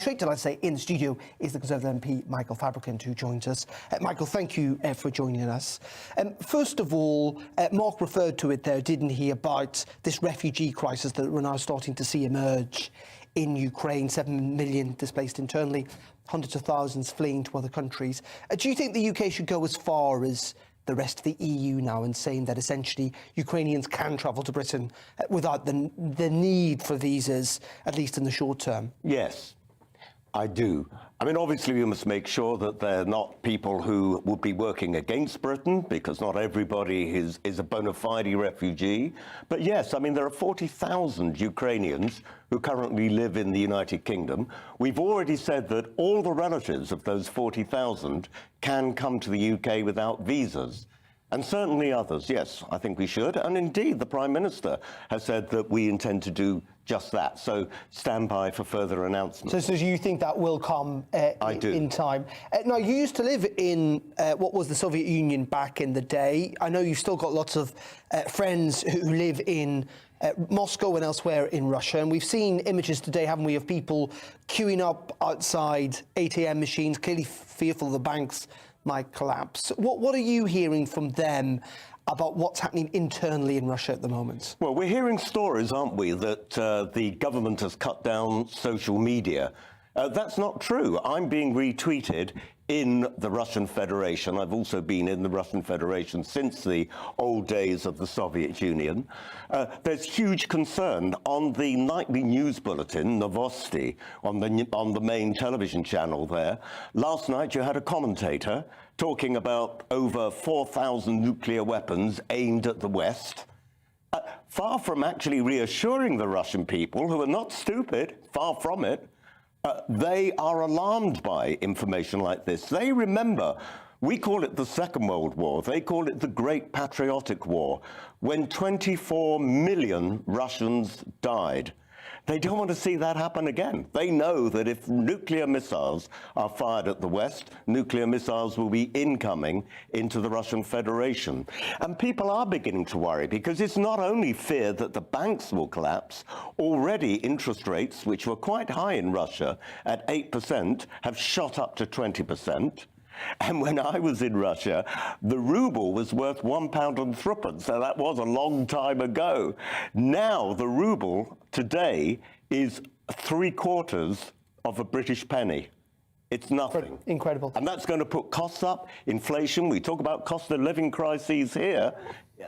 Straight to, let's say, in the studio is the Conservative MP, Michael Fabricant, who joins us. Michael, thank you for joining us. First of all, Mark referred to it there, didn't he, about this refugee crisis that we're now starting to see emerge in Ukraine, 7 million displaced internally, hundreds of thousands fleeing to other countries. Do you think the UK should go as far as the rest of the EU now in saying that essentially Ukrainians can travel to Britain without the need for visas, at least in the short term? Yes. I do. I mean, obviously, we must make sure that they're not people who would be working against Britain, because not everybody is a bona fide refugee. But yes, I mean, there are 40,000 Ukrainians who currently live in the United Kingdom. We've already said that all the relatives of those 40,000 can come to the UK without visas. And certainly others, yes, I think we should. And indeed, the Prime Minister has said that we intend to do just that. So stand by for further announcements. So you think that will come in time? Now, you used to live in what was the Soviet Union back in the day. I know you've still got lots of friends who live in Moscow and elsewhere in Russia. And we've seen images today, haven't we, of people queuing up outside ATM machines, clearly fearful the banks might collapse. What are you hearing from them about what's happening internally in Russia at the moment? Well, we're hearing stories, aren't we, that the government has cut down social media. That's not true. I'm being retweeted in the Russian Federation. I've also been in the Russian Federation since the old days of the Soviet Union. There's huge concern on the nightly news bulletin, Novosti, on the main television channel there. Last night you had a commentator talking about over 4,000 nuclear weapons aimed at the West. Far from actually reassuring the Russian people, who are not stupid, far from it, they are alarmed by information like this. They remember, we call it the Second World War, they call it the Great Patriotic War, when 24 million Russians died. They don't want to see that happen again. They know that if nuclear missiles are fired at the West, nuclear missiles will be incoming into the Russian Federation. And people are beginning to worry, because it's not only fear that the banks will collapse. Already interest rates, which were quite high in Russia at 8%, have shot up to 20%. And when I was in Russia, the ruble was worth £1.03, so that was a long time ago. Now the ruble today is 3/4 of a British penny. It's nothing. Incredible. And that's going to put costs up, inflation. We talk about cost of living crises here.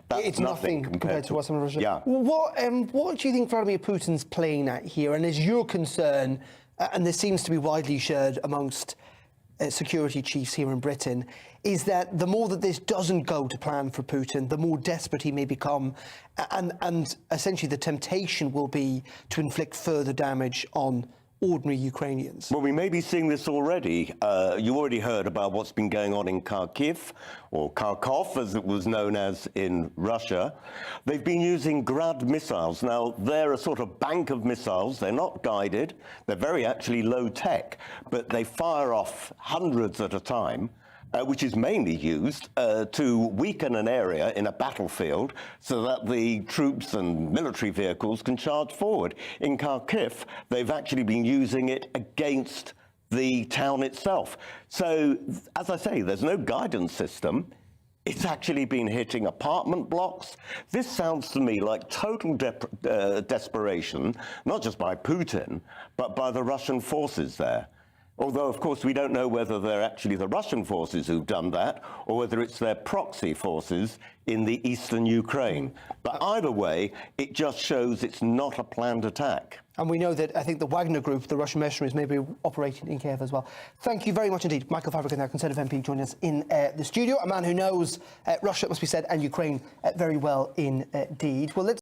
That's it's nothing compared to what's in Russia. Yeah. What do you think Vladimir Putin's playing at here? And is your concern, and this seems to be widely shared amongst security chiefs here in Britain, is that the more that this doesn't go to plan for Putin, the more desperate he may become, and essentially the temptation will be to inflict further damage on ordinary Ukrainians? Well, we may be seeing this already. You already heard about what's been going on in Kharkiv, or Kharkov, as it was known as in Russia. They've been using Grad missiles. Now, they're a sort of bank of missiles. They're not guided. They're very actually low tech, but they fire off hundreds at a time. Which is mainly used to weaken an area in a battlefield so that the troops and military vehicles can charge forward. In Kharkiv, they've actually been using it against the town itself. So, as I say, there's no guidance system. It's actually been hitting apartment blocks. This sounds to me like total desperation, not just by Putin, but by the Russian forces there. Although, of course, we don't know whether they're actually the Russian forces who've done that, or whether it's their proxy forces in the eastern Ukraine. But either way, it just shows it's not a planned attack. And we know that I think the Wagner Group, the Russian mercenaries, may be operating in Kiev as well. Thank you very much indeed. Michael Fabricant, our Conservative MP, joining us in the studio, a man who knows Russia, it must be said, and Ukraine very well indeed. Well, let's